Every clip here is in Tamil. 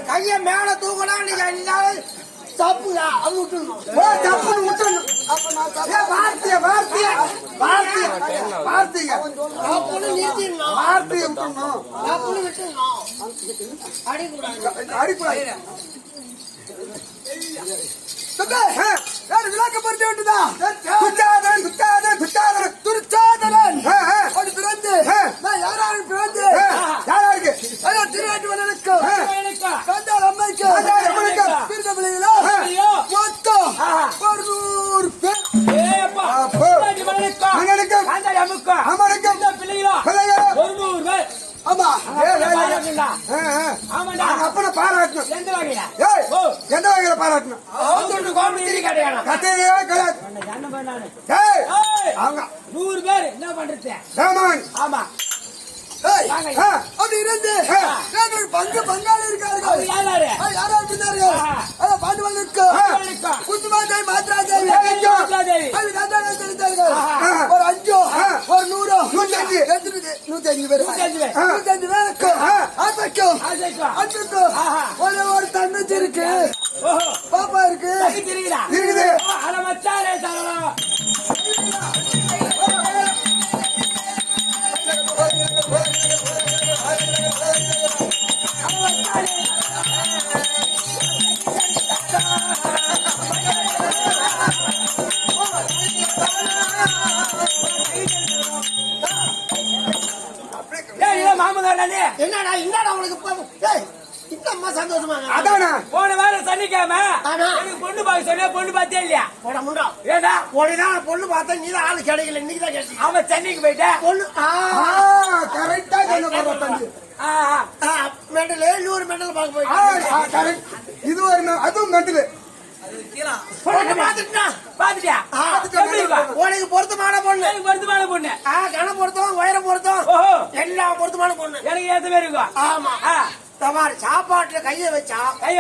கைய மேல தூக்கணும் தப்புங்க அது விட்டுணும் தப்புன்னு விட்டுணும் வார்த்தைய வார்த்தைய வார்த்தைய வார்த்தைய தப்புன்னு நிறுத்திடணும் வார்த்தைய விட்டுணும் தப்புன்னு விட்டு அடிக்கூடாது. விளக்கப்படுத்த வேண்டுதான். துச்சாதனன் துச்சாதனன் துச்சாதனன் துர்ச்சாதனன் அப்படி பிறந்து யாராருக்கு பிறந்து யாராருக்கு திருநாட்டுவனுக்கு கந்தாள் அம்மைக்கு பிறந்த பிள்ளைகளா மொத்தம் 100 பேர். ஆமா அப்பன பாராட்டணும். எந்த வகையில பாராட்டணும்? அவங்க 100 பேர் என்ன பண்றது? ஆமா அப்படி இருந்து பங்கு பங்காளி இருக்கார்கள். யாராரு பின்னார்கள்? பாண்டுவனுக்கு குத்துமாதை மாத்ராதேவி ஒரு 5 ஒரு 100 105 பேர் 105 பேருக்கு ஆசைக்கும் அன்புக்கும் ஒரு தங்கச்சி இருக்கு, பாப்பா இருக்கு இருக்குது. என்னடா என்னடா உங்களுக்கு இன்னமா சந்தோஷமா? அதானா போன வாரம் சனிக்கிழமை எனக்கு பொண்ணு பார்க்க சொன்ன, பொண்ணு பார்த்தே இல்லையா? ஏடா உடனே பொண்ணு பார்த்தா நீ தான் ஆளு கிடைக்கல, இன்னைக்கு தான் கிடைச்சி. அவன் சென்னைக்கு போயிட்ட பொண்ணு கரெக்டா மெண்டல் 100 மெண்டல் பார்க்க போயிட்டு இது ஒரு அதுவும் மெண்டல் உனக்கு பொருத்தமான பொண்ணு, பொருத்தமான பொண்ணு, கண பொருத்தம், உயரம் பொருத்தம், எல்லாம் பொருத்தமான பொண்ணு எனக்கு ஏத்த பேர் இருக்கும். ஆமா தமாரி சாப்பாட்டுல கைய வச்சா கைய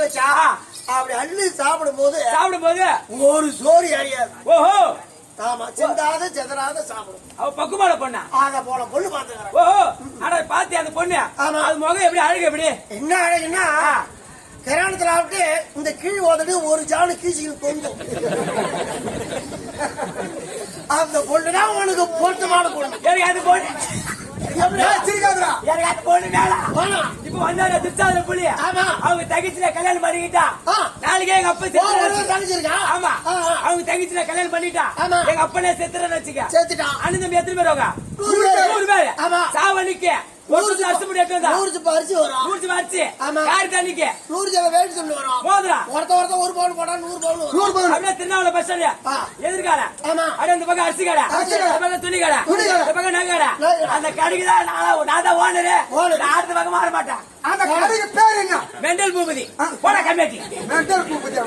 வச்சா அப்படி அள்ளி சாப்பிடும் போது ஒரு சோறு அறியாது. ஓஹோ ஆமா சிந்தாத செதறாத சாப்பிடும். அவ பக்குமான பொண்ணா? அத போல பொண்ணு பாத்துக்கிறேன். ஓஹோ ஆனா பாத்தி அந்த பொண்ணு அது முகம் எப்படி அழகு? எப்படி என்ன அழகுன்னா கிராணத்துல ஆகிட்டு இந்த கீழ் ஓதடு ஒரு ஜானு கீச்சிக்கு தொங்கும். அந்த பொண்ணுதான் உனக்கு பொருத்தமான பொண்ணு. எனக்கு அது பொண்ணு அவங்க தங்கச்சில கல்யாணம் பண்ணிக்கிட்டா நாளைக்கு எங்க அப்பா தங்கச்சிருக்கா. ஆமா அவங்க தங்கச்சில கல்யாணம் பண்ணிட்டா எங்க அப்பனே செத்துறன்னு வச்சுக்க. செத்துட்டான். அண்ணன் தம்பி எத்தனை பேர்? 100 பேர். சாவணிக்கு திருநாவள பஸ் எதிர்கால அந்த பக்கம் அரிசி கடை, துணி கடை, பக்கம் நகை கடை, அந்த கடைக்கு தான் நான் தான் ஓனரு. அடுத்த பக்கம் மாற மாட்டேன். அந்த கடைக்கு பேர் என்ன? மெண்டல் பூபதி போட கமிட்டி. மெண்டல் பூபதி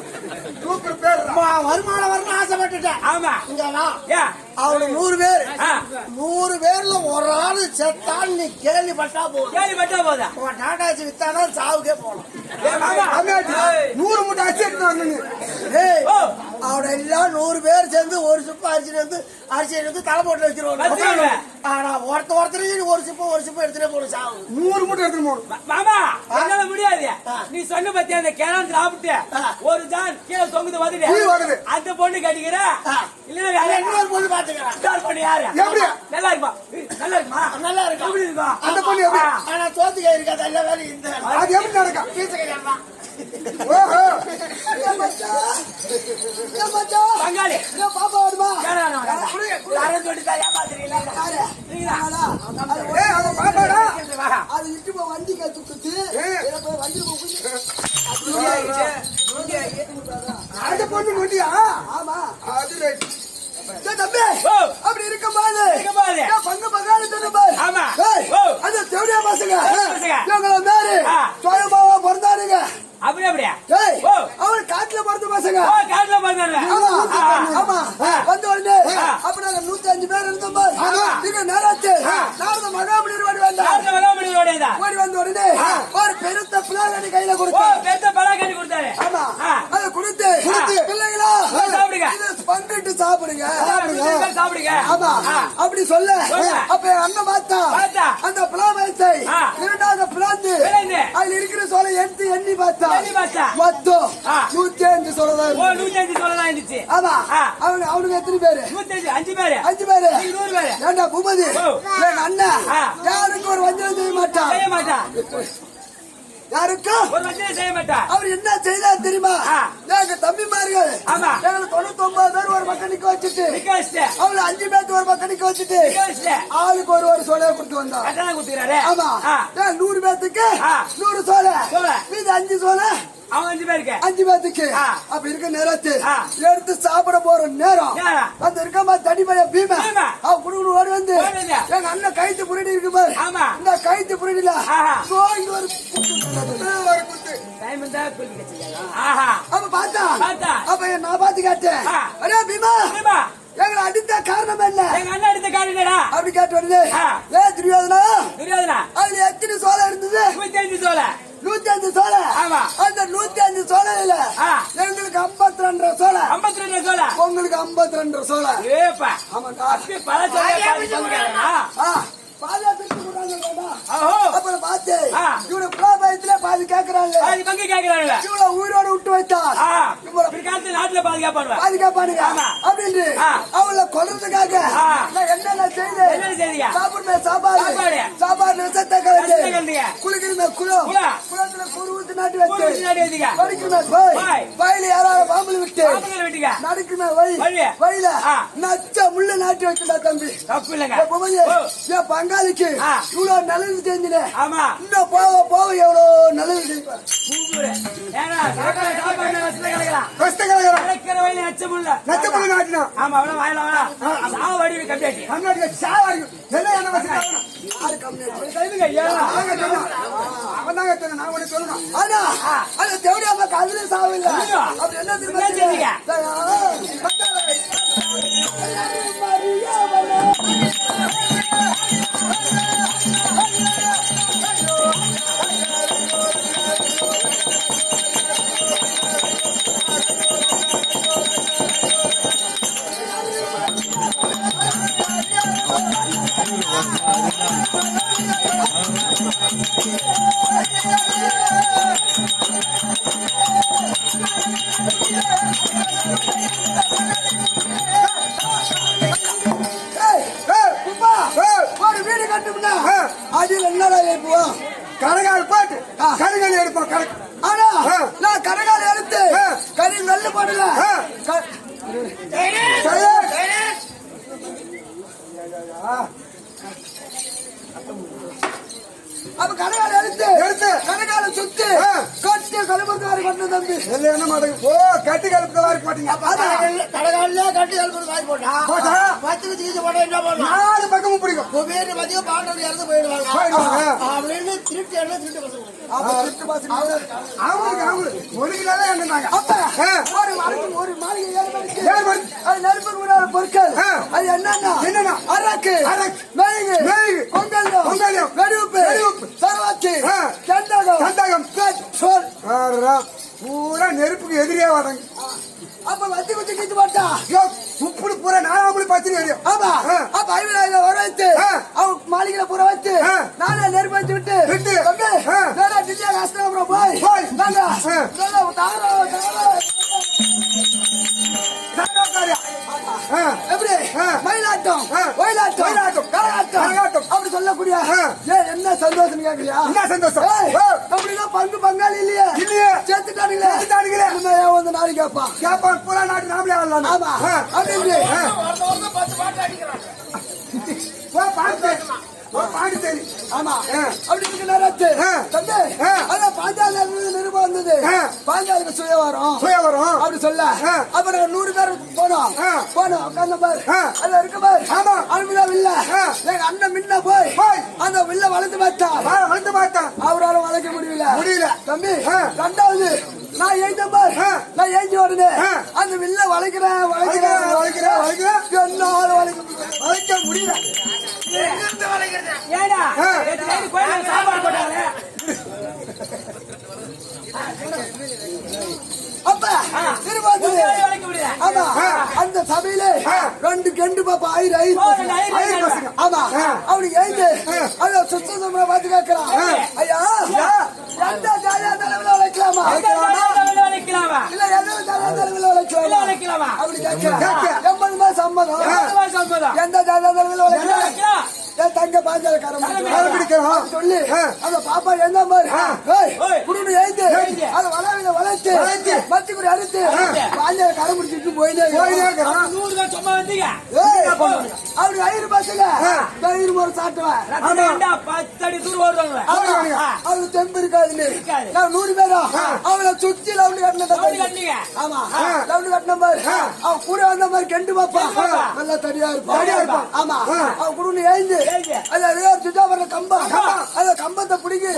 வருமானம் வரணும் ஆசைப்பட்டுட்டேன். ஆமா அவனு 100 பேர் 100 பேர்ல ஒரு ஆளு செத்தான் நீ கேள்விப்பட்டா போதா உன் டாடாச்சி வித்தானா சாவுக்கே போகலாம். 100 மூட்டை அரிசி அவட எல்லாம் 100 பேர் சேர்ந்து ஒரு சிப்பு அரிசி எடுத்து தலை போட்டு வச்சிருவாங்க. ஆனா ஒருத்தருக்கு ஒரு சிப்பு எடுத்துட்டே போகணும் சாவு. 100 மூட்டை எடுத்துட்டு போகணும். மாமா என்னால முடியாது. நீ சொன்ன பத்தி அந்த கிணறு சாப்பிட்டு ஒரு ஜான் கீழே தொங்குது வருது அந்த பொண்ணு கட்டிக்கிற இல்ல இன்னொரு பொண்ணு பாத்துக்கிறேன். பொண்ணு யாரு? நல்லா இருக்குமா? நல்லா இருக்குமா? நல்லா இருக்கு. எப்படி இருக்கா அந்த பொண்ணு? ஆனா தோத்துக்க இருக்காது. எல்லா வேலையும் இந்த அது எப்படி நடக்கும்? பீச கல்யாணம். ஓஹோ பங்காளி பாப்பா வருமா? யாரும் சொல்லிட்டா ஏமாத்துறீங்களா? அது இட்டு வண்டி கத்துக்குது அந்த பொண்ணு நொண்டியா? ஆமா அது தம்பி அப்படி இருக்கும் போது பங்கு பங்காளி அந்த தேவடியா பசங்க இவங்கள மாரி சுயமாவா பிறந்தாருங்க. அப்படி அப்படியா? அவரு காட்டுல பிறந்த பசங்க. காட்டுல பிறந்தாங்க. ஆமா வந்த உடனே அப்ப நாங்க 105 பேர் இருந்தோம். நீங்க நேராச்சு நாரத மகாபலி ஓடி வந்த உடனே ஒரு பெருத்த பிளாகனி கையில கொடுத்தாரு. ஆமா அதை கொடுத்து பிள்ளைங்களா சாப்பிடுங்க, பங்கிட்டு சாப்பிடுங்க. ஆமா அப்படி சொல்ல அப்ப அண்ணன் பார்த்தா அந்த பிளாமத்தை இரண்டாவது பிளாந்து அதில் இருக்கிற சோலை எடுத்து எண்ணி பார்த்தா மொத்தம் 105 சோலைதான். 105 சோலைதான் இருந்துச்சு. ஆமா. அவனுக்கு எத்தனை பேரு? 5 பேரு. 5 பேரு. 100 பேரு. ஏண்டா பூபதி, எங்க அண்ணா யாருக்கு ஒரு வஞ்சனம் செய்ய மாட்டான். யாருக்கும் ஒரு வஞ்சனம் செய்ய மாட்டான். அவர் என்ன செய்தார் தெரியுமா? எங்க தம்பிமார்கள் எங்களை 99 பேர் ஒரு பக்கம் நிக்க வச்சுட்டு அவளை 5 பேருக்கு ஒரு பக்கம் நிக்க வச்சுட்டு ஆளுக்கு ஒரு சோலையை கொடுத்து வந்தான். ஆமா. 100 பேத்துக்கு 100 சோலை, மீது 5 சோலை அவங்க 5 பேருக்கு 5 பேத்துக்கு. அப்ப இருக்க நேரத்து எடுத்து சாப்பிட போற நேரம் அந்த இருக்கமா தடிமைய பீம அவ குடுகுடு ஓடி வந்து எங்க அண்ணன் கைத்து புரடி இருக்கு பாரு. இந்த கைத்து புரடில ஒரு குத்து அப்ப பார்த்தா அப்ப நான் பார்த்து கேட்டேன், அடே பீமா எங்களை அடித்த காரணம் என்ன? எங்க அண்ணன் அடித்த காரணம் என்னடா அப்படி கேட்டு வருது. துரியோதனா அதுல எத்தனை சோலை இருந்தது? 105 சோலை. 105 சோலை. அந்த 105 சோலையில எங்களுக்கு 52 சோலை. 52 சோலை. உங்களுக்கு 52 சோலை. ஏப்பா ஆமாடா. பல சோலை பாதுகாத்து அப்புறம் பார்த்து இவனை புலாபாயத்திலே பாதி கேட்கிறாங்க, இவனை உயிரோட விட்டு வைத்தார். நாட்டுல பாதுகாப்பானுங்க அப்படின்னு அவளை கொல்றதுக்காக என்னென்ன செய்து சாப்பாடு விஷத்தை கலந்து குளிக்கிறமே குளத்துல குரு ஊத்து நாட்டி வச்சு படிக்கிறமே வயல யாராவது பாம்புல விட்டு நடக்குமே வயல நச்ச முள்ள நாட்டி வச்சுடா தம்பி. என் பங்காளிக்கு இவ்வளவு நல்லது செஞ்சுனேன். இன்னும் போக போக எவ்வளவு நல்லது செய்வேன். அதுல சாவில்ல அப்படி என்ன தெரியுமா? வீடு கட்டும்னா அதில் என்னடா எழுப்புவோம்? கரகால் போட்டு கருங்கல் எடுப்போம். ஆனா நான் கரகால் எடுத்து கறி நல்ல போடல. அப்ப கரகால எடுத்து கரகால சுத்தி கட்டி கலப்பக்காரி பண்ண தம்பி என்ன மாட்டேங்க. ஓ கட்டி கலப்பக்காரி போட்டீங்க. கரகால கட்டி கலப்பக்காரி போட்டா 10 தீச்சு போட்டா என்ன பண்ணும்? 4 பக்கமும் பிடிக்கும். கோபேரி மதிய பாண்டவர் இறந்து போயிடுவாங்க அப்படின்னு திருட்டு என்ன திருட்டு பசங்க ஒரு மாளிகை அது நெருப்பு பொருட்கள் அது என்னன்னா அரக்கு பொங்கல் வெடிவுப்பு சரவாச்சி கண்டகம் பூரா நெருப்புக்கு எதிரியா வராங்க. அப்ப வத்தி குத்தி கிச்சு போட்டா உப்புடு பூரா 4 பத்திரி வரும். ஆமா அப்ப ஐவராயில வர வச்சு அவன் மாளிகையில பூரா வச்சு நானே நெருப்பு வச்சு விட்டு கஷ்டம் போய் எப்படி மயிலாட்டம் ஒயிலாட்டம் கரகாட்டம் அப்படி சொல்லக்கூடிய என்ன சந்தோஷம் கேட்கலையா? என்ன சந்தோஷம்? அப்படின்னா பங்காளி இல்லையே சேர்த்துட்டானுங்களே வந்து நாளைக்கு கேட்பான் பூரா நாட்டு நாமளே வரலாம். ஆமா அப்படின்னு ஆமா அப்படி இருக்க நேரத்து பாஞ்சாலி நிருபம் வந்தது. பாஞ்சாலிக்கு சுயவரம் அப்படி சொல்ல அப்புறம் 100 பேர் போனோம் உட்கார்ந்த பாரு அதுல இருக்க பாரு அனுமதியா வில்ல எங்க அண்ணன் முன்ன போய் அந்த வில்ல வளர்த்து மாட்டான். அவரால வளைக்க முடியல தம்பி. 2வது நான் எழுந்த பாரு நான் எழுந்தி உடனே அந்த வில்ல வளைக்கிறேன் என்னால வளைக்க முடியல. அப்ப அந்த சபையில 2 கெண்டு பாப்பா ஆமா அவனுக்கு எழுந்து சுத்தம் பார்த்து கேட்கிறான். ஐயா எந்த ஜாலியா 80 மாசம் சம்மதம். எந்த ஜாதகத்தில் வளர்க்கலாம்? என் தங்க பாஞ்சாலக்காரன் சொல்லி அந்த பாப்பா என்ன மாதிரி குடும்பம் எழுந்து அதை வளர்த்து மத்திக்குடி அறுத்து பாஞ்சால கரை முடிச்சுட்டு போயிட்டே அவரு 5 பசங்க 5 முறை சாட்டுவேன். அவரு தெம்பு இருக்காதுன்னு நான் 100 பேரும் அவளை சுத்தி லவுண்டு கட்டின. ஆமா லவுண்டு கட்டின மாதிரி அவன் கூட வந்த மாதிரி கெண்டு பாப்பா நல்லா தடியா இருப்பான். ஆமா அவன் குடும்பம் எழுந்து அது கம்பம் அந்த கம்பத்தை பிடிக்கி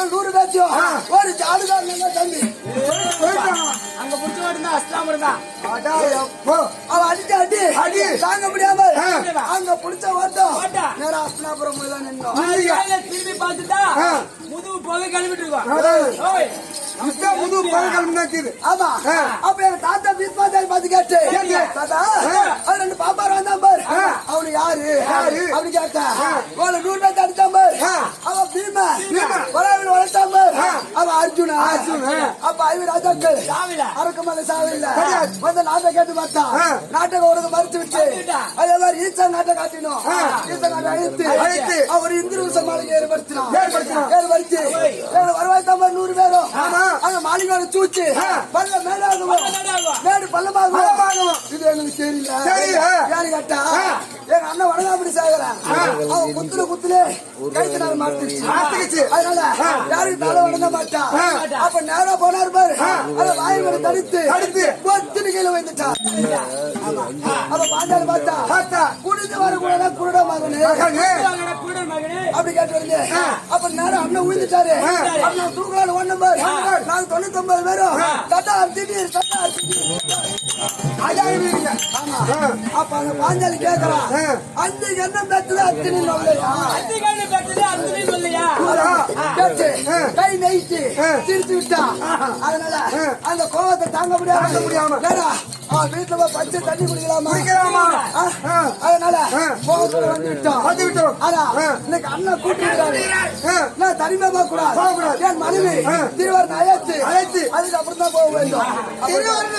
100 பேச்சும் ஒரு ஜாடுதான் தம்பி அங்க புடிச்சு மாட்டா அஸ்லாம் இருந்தா அவன் அடிச்சு அடி தாங்க முடியாம அங்க புடிச்ச ஓட்டம் நேரம் அஸ்லாபுரம் நின்னோம். திரும்பி பார்த்துட்டா முதுகு போக கிளம்பிட்டு இருக்கோம். முதுகு போக கிளம்பி. ஆமா அப்ப எங்க தாத்தா வீட்பாத்தாரி பார்த்து கேட்டு தாத்தா அது 2 பாப்பா வந்தான் பாரு அவனு யாரு அப்படி கேட்டா 100 பேர் அடிச்சான் பாரு அவன் பீமா வளர்த்தான் பாரு அவன் அர்ஜுனா. அப்ப ஐவர் ராஜாக்கள் அரக்கமல்ல சாவில்ல வந்து நாட்டை கேட்டு பார்த்தா நாட்டகம் உனக்கு மறுத்து விட்டு அதே மாதிரி ஈசா நாட்டை காட்டினோம். ஈசா நாட்டை அழைத்து அவர் இந்து மாளிகை ஏற்படுத்தி வருவாய் தான் 100 பேரும் அந்த மாளிகையோட சூச்சு பல்ல மேலாகும் மேடு பள்ளமாகும். இது எங்களுக்கு தெரியல யாரு கேட்டா எங்க அண்ணன் வடகாப்படி சாகுறான் அவன் குத்துல கைத்தினால மாட்டுச்சு. அதனால யாருக்கு தலை உடனே மாட்டான். அப்ப நேரம் போனாரு பாரு அதை வாய்களை தடுத்து பொத்துன்னு கீழே வந்துட்டான். அப்ப பாஞ்சால பார்த்தா குடிந்து வரக்கூடாதா குருட மகனே அப்படி கேட்டு வருது. அப்ப நேரம் அண்ணன் உயிர்ந்துட்டாரு. அண்ணன் தூக்கலான்னு ஒண்ணு பாரு நாங்க 99 பேரும் தட்டா திடீர் ஆமா அப்ப அந்த பாஞ்சாலி கேக்குறான் அஞ்சு என்ன பெற்றது அத்தனை சொல்லையா கை நெய்ச்சு சிரிச்சு விட்டான். அதனால அந்த கோவத்தை தாங்க முடியாம வீட்டுல போய் பச்சை தண்ணி குடிக்கலாமா அதனால கோவத்துல வந்து விட்டோம். ஆனா இன்னைக்கு அண்ணன் கூட்டிட்டு நான் தனிமா போக கூடாது. என் மனைவி திருவாரூர் அழைத்து அதுக்கு அப்புறம் தான் போக வேண்டும். திருவாரூர்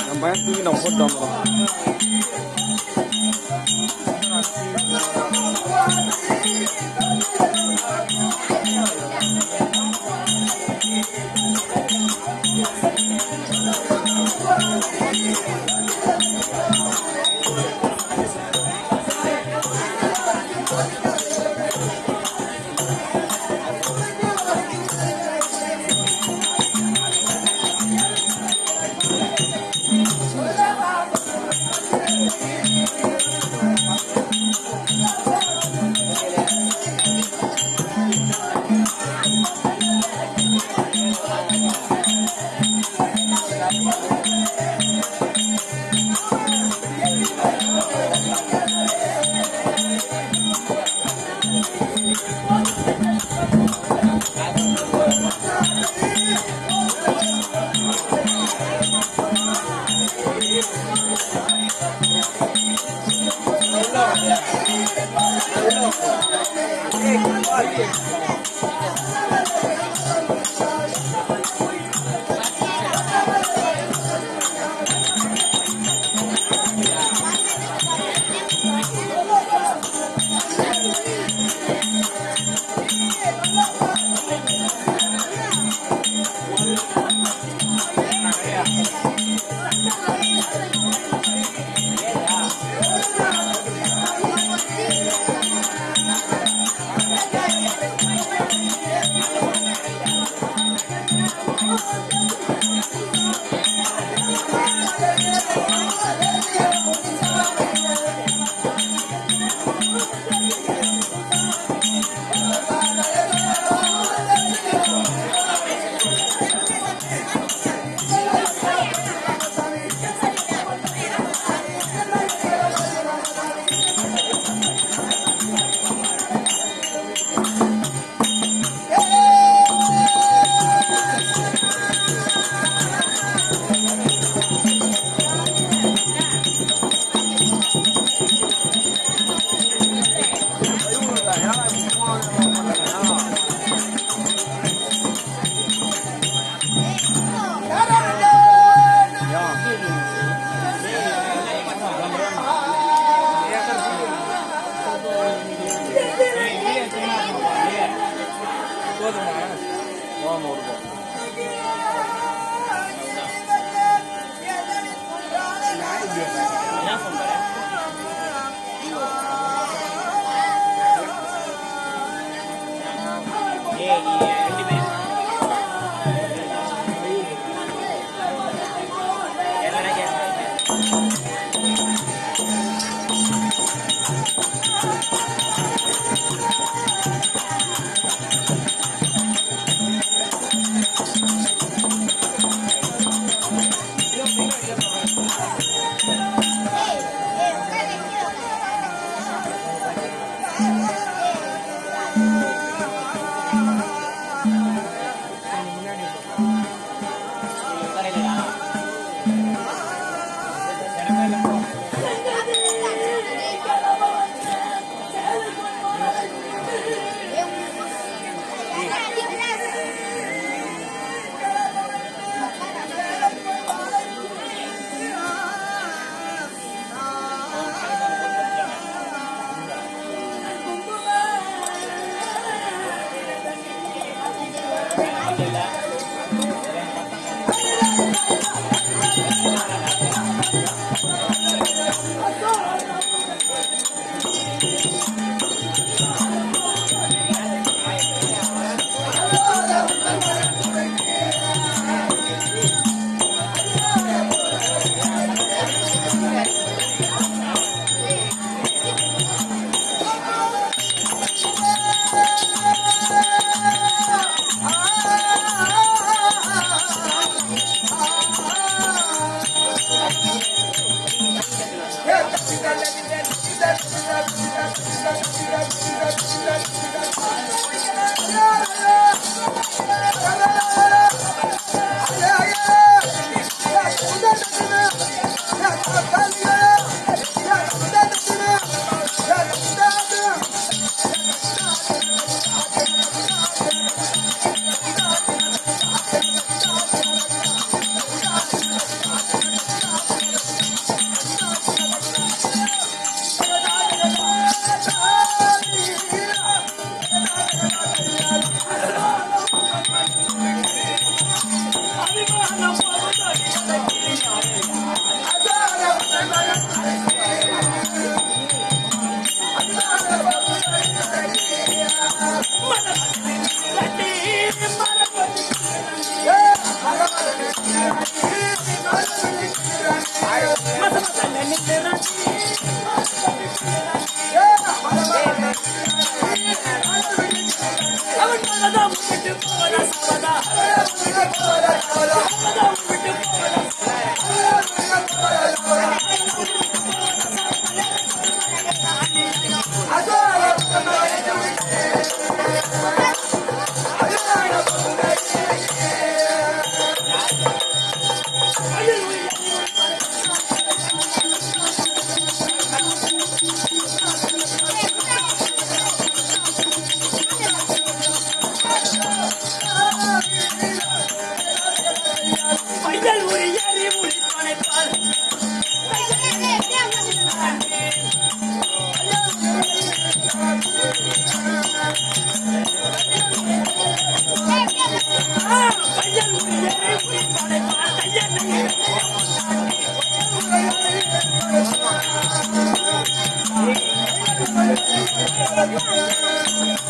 நம்ம பையன் தூக்கி நம்ம போட்டு வந்துடும்.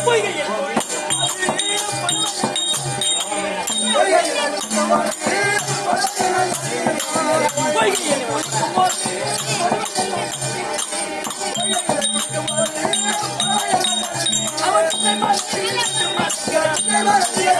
பொய்கையில்